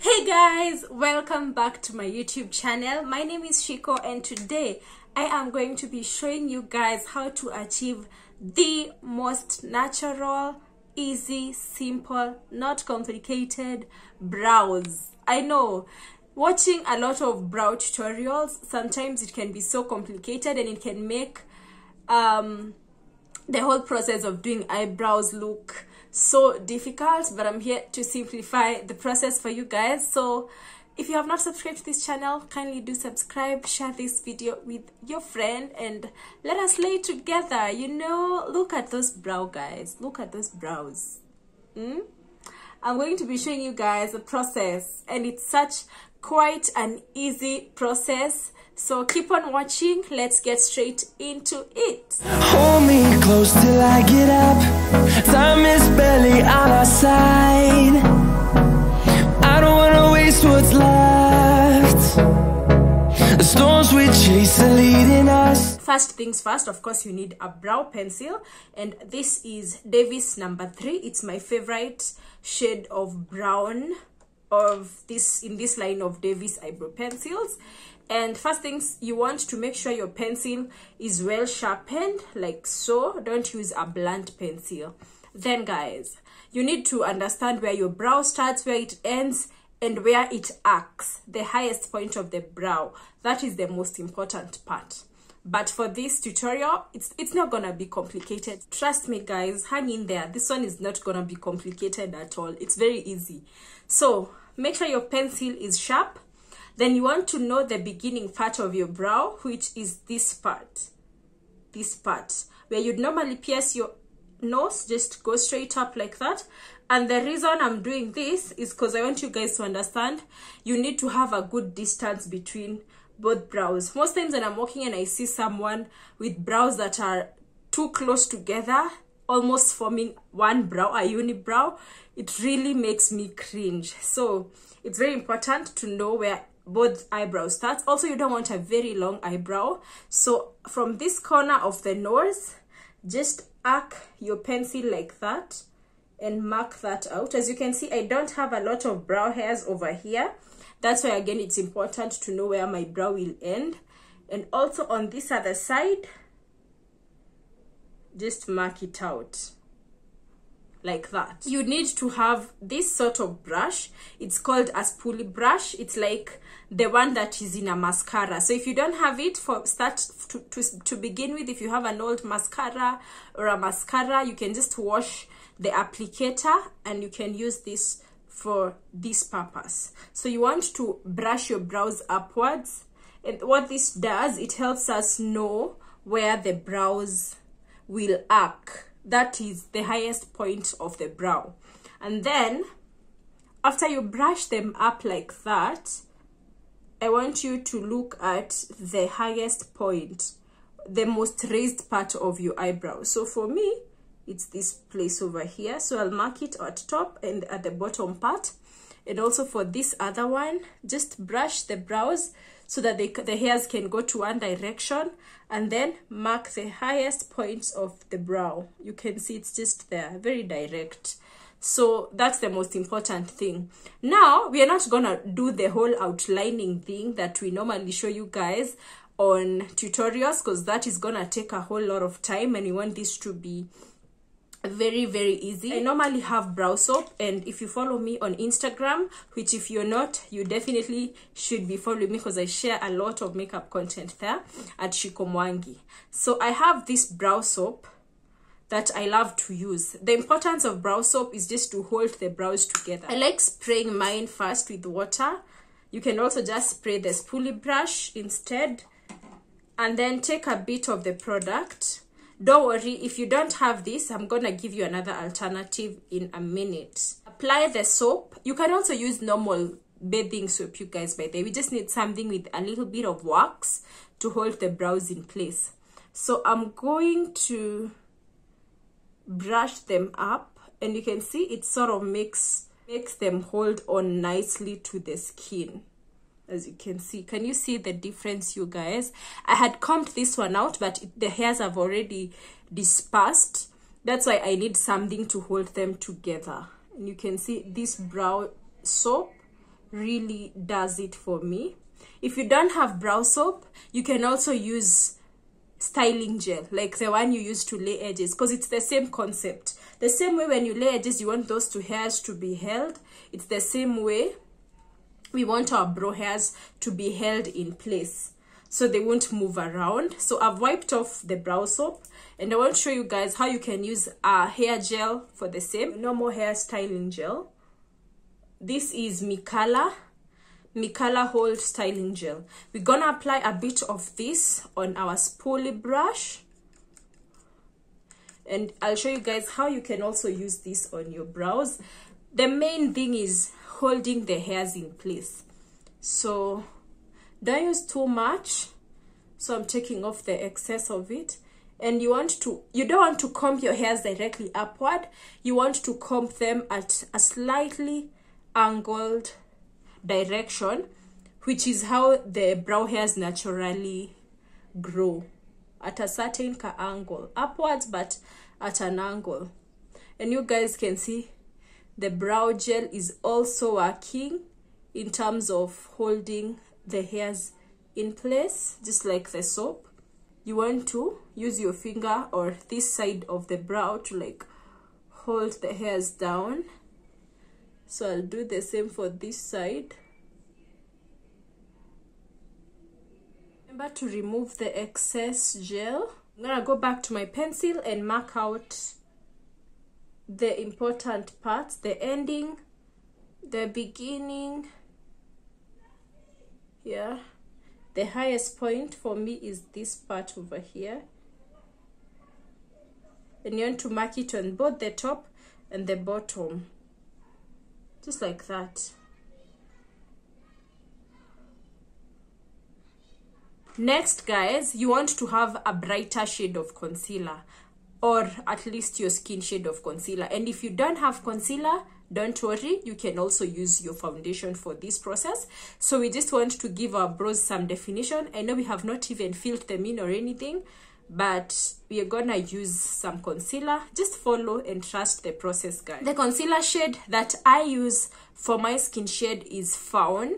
Hey guys, welcome back to my YouTube channel. My name is Shykoh and today I am going to be showing you guys how to achieve the most natural, easy, simple, not complicated brows. I know watching a lot of brow tutorials, sometimes it can be so complicated and it can make the whole process of doing eyebrows look so difficult, but I'm here to simplify the process for you guys. So if you have not subscribed to this channel, kindly do subscribe, share this video with your friend, and let us lay together. You know, look at those brow, guys. Look at those brows. I'm going to be showing you guys the process, and it's such quite an easy process. So keep on watching. Let's get straight into it. Hold me close till I get up. Time is barely on our side. I don't wanna waste what's left. The storms we chase are leading us. First things first, of course, you need a brow pencil, and this is Davis number 3. It's my favorite shade of brown in this line of Davis eyebrow pencils. And first things, you want to make sure your pencil is well sharpened, like so. Don't use a blunt pencil. Then guys, you need to understand where your brow starts, where it ends, and where it arcs, the highest point of the brow. That is the most important part. But for this tutorial, it's not gonna be complicated. Trust me guys, hang in there. This one is not gonna be complicated at all. It's very easy. So make sure your pencil is sharp. Then you want to know the beginning part of your brow, which is this part where you'd normally pierce your nose. Just go straight up like that. And the reason I'm doing this is because I want you guys to understand you need to have a good distance between both brows. Most times when I'm walking and I see someone with brows that are too close together, almost forming one brow, a unibrow, it really makes me cringe. So it's very important to know where both eyebrows start. Also, you don't want a very long eyebrow, so from this corner of the nose, just arc your pencil like that and mark that out. As you can see, I don't have a lot of brow hairs over here. That's why again it's important to know where my brow will end. And also on this other side, just mark it out like that. You need to have this sort of brush. It's called a spoolie brush. It's like the one that is in a mascara. So if you don't have it, to begin with, if you have an old mascara or a mascara, you can just wash the applicator and you can use this for this purpose. So you want to brush your brows upwards, and what this does, it helps us know where the brows will arc. That is the highest point of the brow. And then after you brush them up like that, I want you to look at the highest point, the most raised part of your eyebrow. So for me, it's this place over here. So I'll mark it at top and at the bottom part. And also for this other one, just brush the brows so that the hairs can go to one direction, and then mark the highest points of the brow. You can see it's just there, very direct. So that's the most important thing. Now we are not gonna do the whole outlining thing that we normally show you guys on tutorials, because that is gonna take a whole lot of time, and we want this to be very, very easy. I normally have brow soap, and if you follow me on Instagram, which if you're not, you definitely should be following me because I share a lot of makeup content there at Mwangi. So I have this brow soap that I love to use. The importance of brow soap is just to hold the brows together. I like spraying mine first with water. You can also just spray the spoolie brush instead, and then take a bit of the product. Don't worry, if you don't have this, I'm gonna give you another alternative in a minute. Apply the soap. You can also use normal bathing soap, you guys, by the way. We just need something with a little bit of wax to hold the brows in place. So I'm going to brush them up, and you can see it sort of makes them hold on nicely to the skin. As you can see, can you see the difference, you guys? I had combed this one out, but the hairs have already dispersed. That's why I need something to hold them together. And you can see this brow soap really does it for me. If you don't have brow soap, you can also use styling gel, like the one you use to lay edges, because it's the same concept. The same way when you lay edges, you want those two hairs to be held. It's the same way we want our brow hairs to be held in place so they won't move around. So I've wiped off the brow soap, and I want to show you guys how you can use a hair gel for the same normal hair styling gel. This is Mikala Hold Styling Gel. We're gonna apply a bit of this on our spoolie brush, and I'll show you guys how you can also use this on your brows. The main thing is holding the hairs in place, so don't use too much. So I'm taking off the excess of it, and you don't want to comb your hairs directly upward. You want to comb them at a slightly angled direction, which is how the brow hairs naturally grow, at a certain angle upwards, but at an angle. And you guys can see the brow gel is also working in terms of holding the hairs in place, just like the soap. You want to use your finger or this side of the brow to like hold the hairs down. So I'll do the same for this side. Remember to remove the excess gel. I'm gonna go back to my pencil and mark out the important parts, the ending, the beginning. Yeah, the highest point for me is this part over here, and you want to mark it on both the top and the bottom, just like that. Next, guys, you want to have a brighter shade of concealer, or at least your skin shade of concealer. And if you don't have concealer, don't worry, you can also use your foundation for this process. So we just want to give our brows some definition. I know we have not even filled them in or anything, but we are gonna use some concealer. Just follow and trust the process, guys. The concealer shade that I use for my skin shade is Fawn.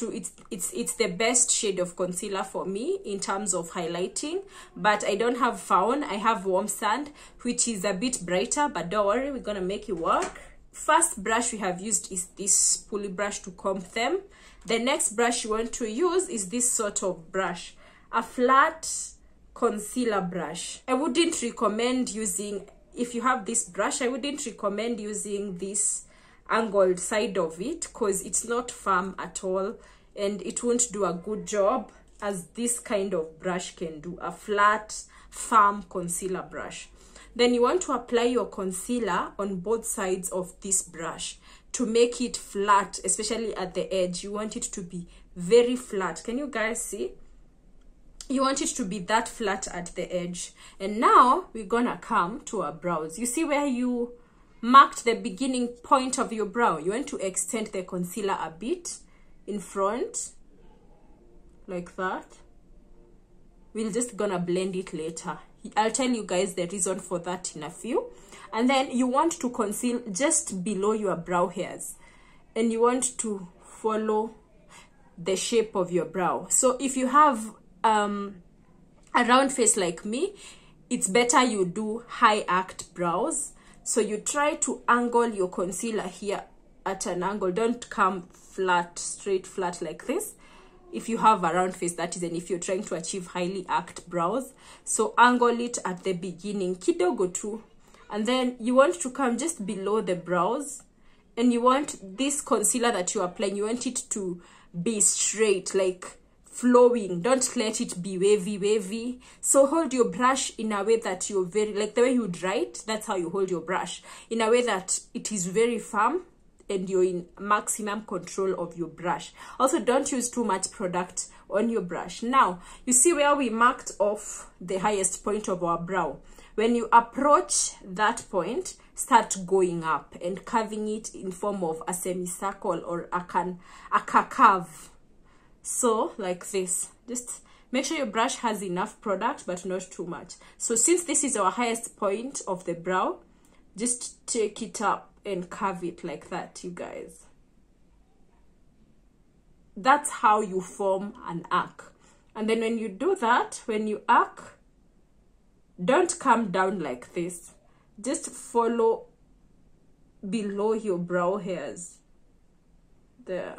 It's the best shade of concealer for me in terms of highlighting, but I don't have Fawn. I have Warm Sand, which is a bit brighter, but don't worry, we're gonna make it work. First brush we have used is this spoolie brush to comb them. The next brush you want to use is this sort of brush, a flat concealer brush. I wouldn't recommend using, if you have this brush, I wouldn't recommend using this angled side of it, because it's not firm at all and it won't do a good job as this kind of brush can do, a flat firm concealer brush. Then you want to apply your concealer on both sides of this brush to make it flat, especially at the edge. You want it to be very flat. Can you guys see? You want it to be that flat at the edge. And now we're gonna come to our brows. You see where you marked the beginning point of your brow? You want to extend the concealer a bit in front, like that. We're just gonna blend it later. I'll tell you guys the reason for that in a few. And then you want to conceal just below your brow hairs, and you want to follow the shape of your brow. So if you have a round face like me, it's better you do high arched brows. So you try to angle your concealer here at an angle. Don't come flat, straight flat like this. If you have a round face, that is, and if you're trying to achieve highly arched brows. So angle it at the beginning, kidogo too. And then you want to come just below the brows, and you want this concealer that you're applying, you want it to be straight, like flowing. Don't let it be wavy. So hold your brush in a way that you're very, like the way you would write, that's how you hold your brush, in a way that it is very firm and you're in maximum control of your brush. Also, don't use too much product on your brush. Now, you see where we marked off the highest point of our brow. When you approach that point, start going up and curving it in form of a semicircle or a curve. So like this. Just make sure your brush has enough product but not too much. So since this is our highest point of the brow, just take it up and curve it like that, you guys. That's how you form an arc. And then when you do that, when you arc, don't come down like this. Just follow below your brow hairs. There.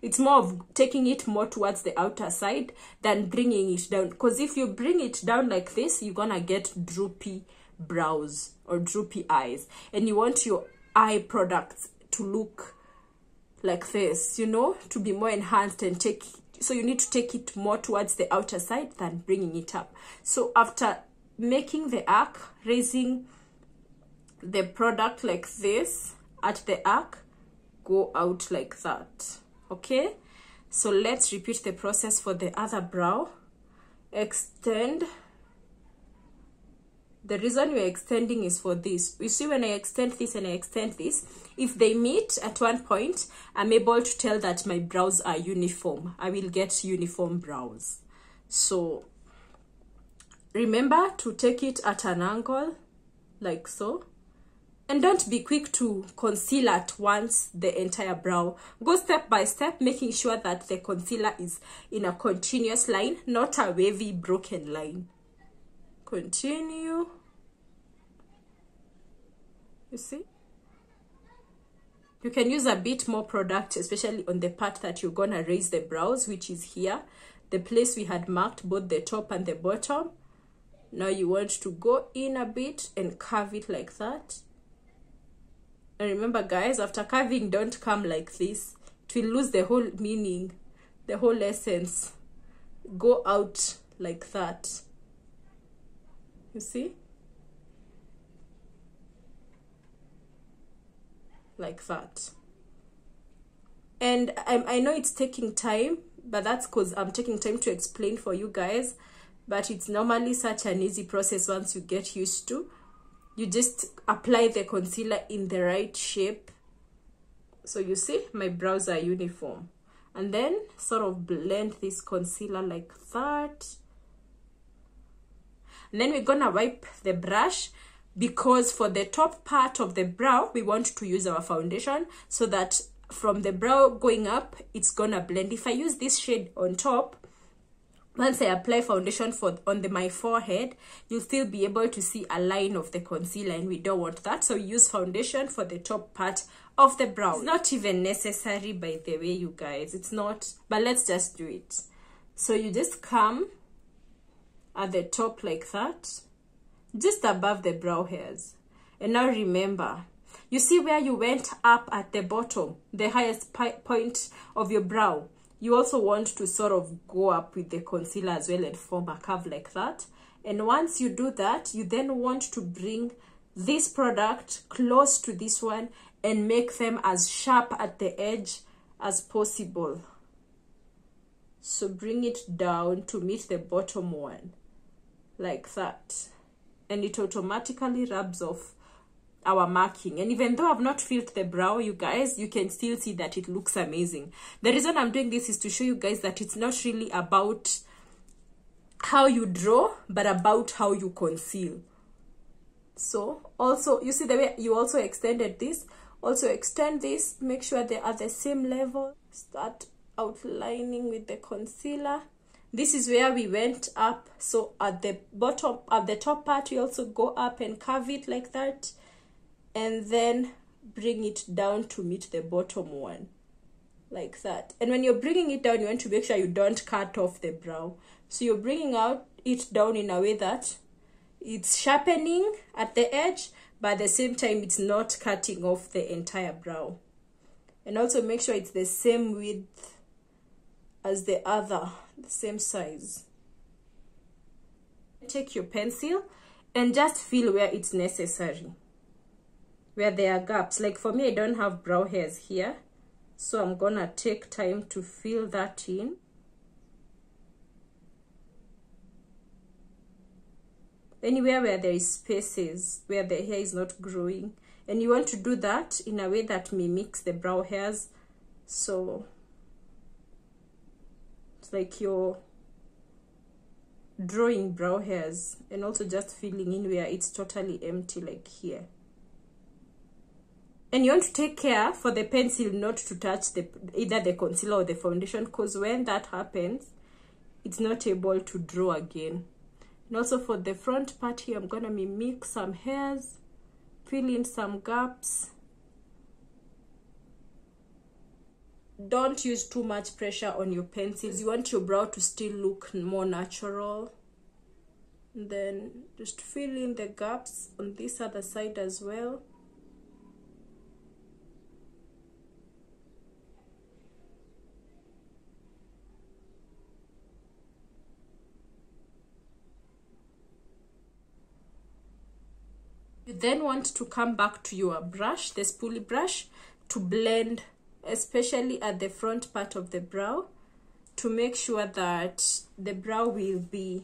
It's more of taking it more towards the outer side than bringing it down. Because if you bring it down like this, you're gonna get droopy brows or droopy eyes. And you want your eye products to look like this, you know, to be more enhanced and take. So you need to take it more towards the outer side than bringing it up. So after making the arc, raising the product like this at the arc, go out like that. Okay, so let's repeat the process for the other brow. Extend. The reason we're extending is for this. You see, when I extend this and I extend this, if they meet at one point, I'm able to tell that my brows are uniform. I will get uniform brows. So remember to take it at an angle like so. And don't be quick to conceal at once the entire brow. Go step by step, making sure that the concealer is in a continuous line, not a wavy, broken line. Continue. You see? You can use a bit more product, especially on the part that you're gonna raise the brows, which is here. The place we had marked both the top and the bottom. Now you want to go in a bit and curve it like that. And remember guys, after curving, don't come like this. It will lose the whole meaning, the whole essence. Go out like that. You see? Like that. And I know it's taking time, but that's because I'm taking time to explain for you guys. But it's normally such an easy process once you get used to. You just apply the concealer in the right shape. So you see, my brows are uniform. And then sort of blend this concealer like that. And then we're gonna wipe the brush, because for the top part of the brow, we want to use our foundation so that from the brow going up, it's gonna blend. If I use this shade on top, once I apply foundation on my forehead, you'll still be able to see a line of the concealer, and we don't want that. So use foundation for the top part of the brow. It's not even necessary, by the way, you guys. It's not, but let's just do it. So you just come at the top like that, just above the brow hairs. And now remember, you see where you went up at the bottom, the highest point of your brow. You also want to sort of go up with the concealer as well and form a curve like that. And once you do that, you then want to bring this product close to this one and make them as sharp at the edge as possible. So bring it down to meet the bottom one, like that. And it automatically rubs off our marking. And even though I've not filled the brow, you guys, you can still see that it looks amazing. The reason I'm doing this is to show you guys that it's not really about how you draw, but about how you conceal. So also, you see the way you also extended this, also extend this, make sure they are the same level. Start outlining with the concealer. This is where we went up. So at the bottom, at the top part, we also go up and curve it like that, and then bring it down to meet the bottom one, like that. And when you're bringing it down, you want to make sure you don't cut off the brow. So you're bringing it down in a way that it's sharpening at the edge, but at the same time, it's not cutting off the entire brow. And also make sure it's the same width as the other, the same size. Take your pencil and just feel where it's necessary, where there are gaps. Like for me, I don't have brow hairs here, so I'm gonna take time to fill that in. Anywhere where there is spaces, where the hair is not growing, and you want to do that in a way that mimics the brow hairs. So it's like you're drawing brow hairs and also just filling in where it's totally empty, like here. And you want to take care for the pencil not to touch either the concealer or the foundation, because when that happens, it's not able to draw again. And also for the front part here, I'm gonna mimic some hairs, fill in some gaps. Don't use too much pressure on your pencils. You want your brow to still look more natural. And then just fill in the gaps on this other side as well. You then want to come back to your brush, the spoolie brush, to blend, especially at the front part of the brow, to make sure that the brow will be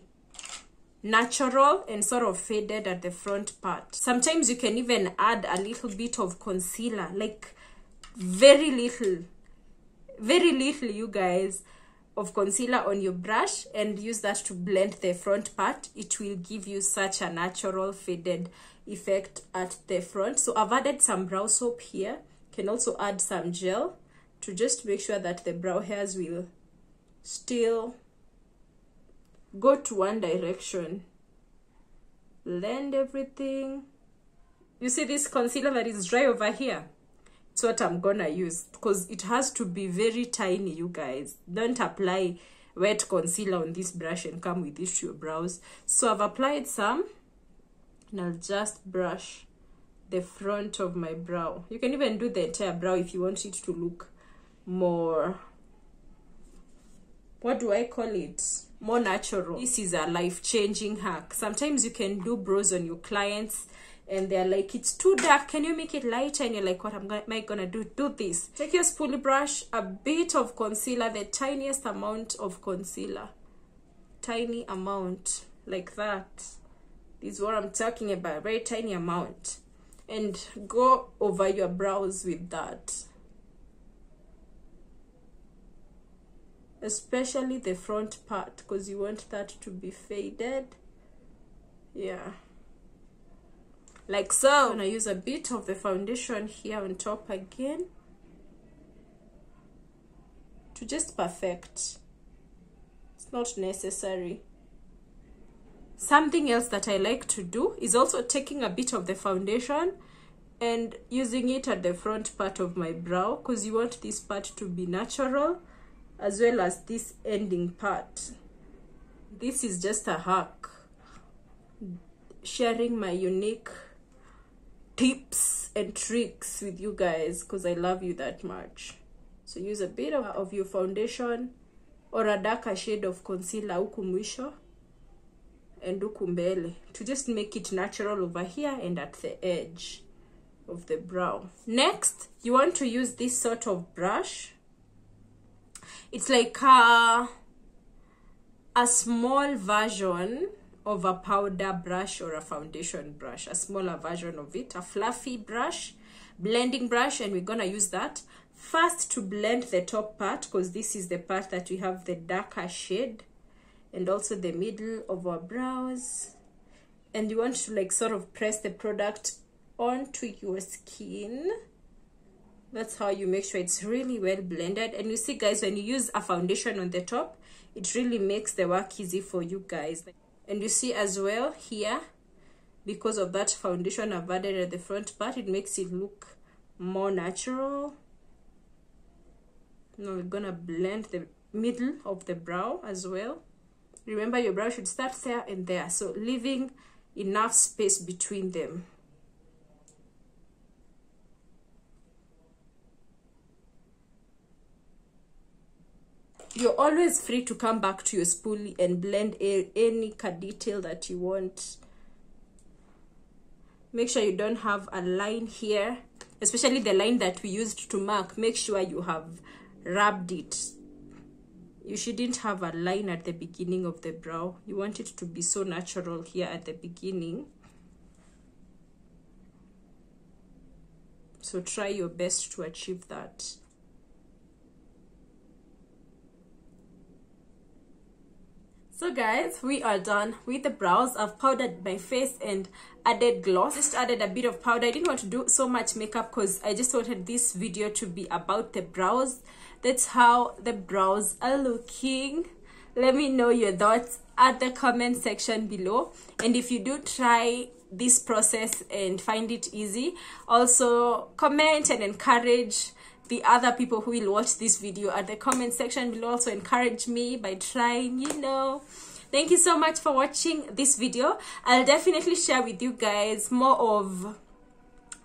natural and sort of faded at the front part. Sometimes you can even add a little bit of concealer, like very little, you guys, of concealer on your brush, and use that to blend the front part. It will give you such a natural faded effect at the front. So I've added some brow soap here. Can also add some gel to just make sure that the brow hairs will still go to one direction. Blend everything. You see this concealer that is dry over here? It's what I'm gonna use, because it has to be very tiny, you guys. Don't apply wet concealer on this brush and come with it to your brows. So I've applied some, and I'll just brush the front of my brow. You can even do the entire brow if you want it to look more, what do I call it, more natural. This is a life-changing hack. Sometimes you can do brows on your clients and they're like, it's too dark, can you make it lighter? And you're like, what am I gonna do? Do this. Take your spoolie brush, a bit of concealer, the tiniest amount of concealer, tiny amount, like that. This is what I'm talking about, very tiny amount. And go over your brows with that, especially the front part, because you want that to be faded. Yeah, like so. I'm gonna use a bit of the foundation here on top again to just perfect. It's not necessary. Something else that I like to do is also taking a bit of the foundation and using it at the front part of my brow, because you want this part to be natural as well as this ending part. This is just a hack, sharing my unique tips and tricks with you guys, because I love you that much. So use a bit of your foundation or a darker shade of concealer huku mwisho and huku mbele to just make it natural over here and at the edge of the brow. Next, you want to use this sort of brush. It's like a small version of a powder brush or a foundation brush, a smaller version of it, a fluffy brush, blending brush, and we're gonna use that first to blend the top part, because this is the part that we have the darker shade, and also the middle of our brows. And you want to like sort of press the product onto your skin. That's how you make sure it's really well blended. And you see, guys, when you use a foundation on the top, it really makes the work easy for you guys. And you see as well here, because of that foundation I've added at the front part, it makes it look more natural. Now we're gonna blend the middle of the brow as well. Remember, your brow should start there and there, so leaving enough space between them. You're always free to come back to your spoolie and blend any detail that you want. Make sure you don't have a line here, especially the line that we used to mark. Make sure you have rubbed it. You shouldn't have a line at the beginning of the brow. You want it to be so natural here at the beginning. So try your best to achieve that. So guys, we are done with the brows. I've powdered my face and added gloss. Just added a bit of powder. I didn't want to do so much makeup because I just wanted this video to be about the brows. That's how the brows are looking. Let me know your thoughts at the comment section below. And if you do try this process and find it easy, also comment and encourage the other people who will watch this video at the comment section below. Also encourage me by trying, you know. Thank you so much for watching this video. I'll definitely share with you guys more of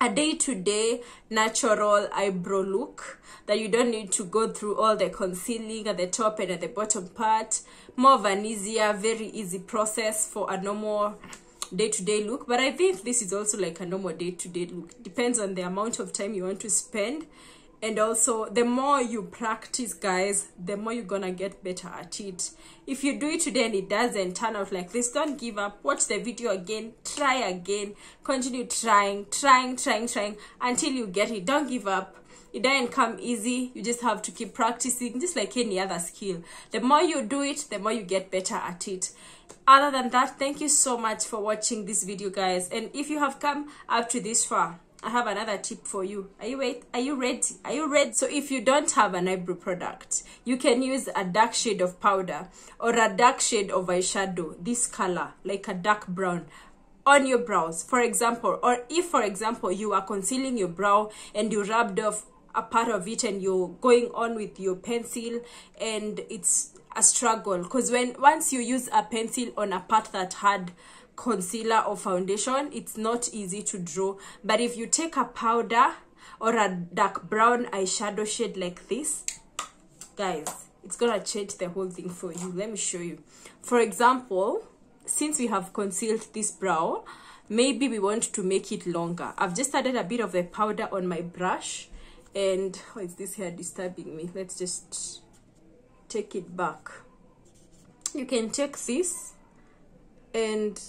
a day-to-day natural eyebrow look that you don't need to go through all the concealing at the top and at the bottom part. More of an easier, very easy process for a normal day-to-day look. But I think this is also like a normal day-to-day look. Depends on the amount of time you want to spend. And also, the more you practice, guys, the more you're gonna get better at it. If you do it today and it doesn't turn out like this, don't give up. Watch the video again, try again, continue trying until you get it. Don't give up. It doesn't come easy. You just have to keep practicing, just like any other skill. The more you do it, the more you get better at it. Other than that, thank you so much for watching this video, guys. And if you have come up to this far, I have another tip for you. Are you ready? So if you don't have an eyebrow product, you can use a dark shade of powder or a dark shade of eyeshadow, this color, like a dark brown, on your brows, for example. Or if, for example, you are concealing your brow and you rubbed off a part of it and you're going on with your pencil and it's a struggle, because once you use a pencil on a part that had concealer or foundation, it's not easy to draw. But if you take a powder or a dark brown eyeshadow shade like this, guys, it's gonna change the whole thing for you. Let me show you. For example, since we have concealed this brow, maybe we want to make it longer. I've just added a bit of the powder on my brush, and why is this hair disturbing me? Let's just take it back. You can take this and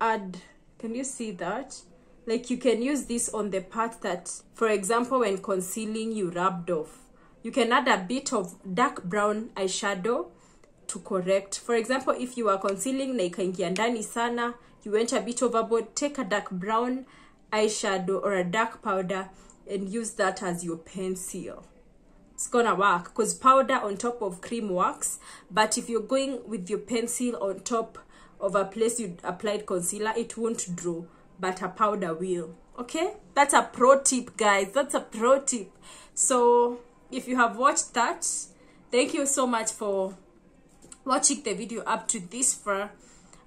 add, can you see that? Like, you can use this on the part that, for example, when concealing you rubbed off. You can add a bit of dark brown eyeshadow to correct. For example, if you are concealing na ikaingia ndani sana, you went a bit overboard, take a dark brown eyeshadow or a dark powder and use that as your pencil. It's gonna work because powder on top of cream works, but if you're going with your pencil on top of a place you applied concealer, it won't draw, but a powder will. Okay, that's a pro tip, guys. That's a pro tip. So if you have watched that, thank you so much for watching the video up to this far.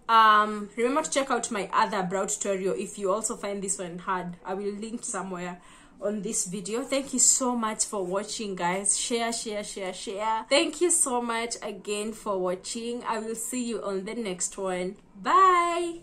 Remember to check out my other brow tutorial if you also find this one hard. I will link somewhere on this video. Thank you so much for watching, guys. Share. Thank you so much again for watching. I will see you on the next one. Bye.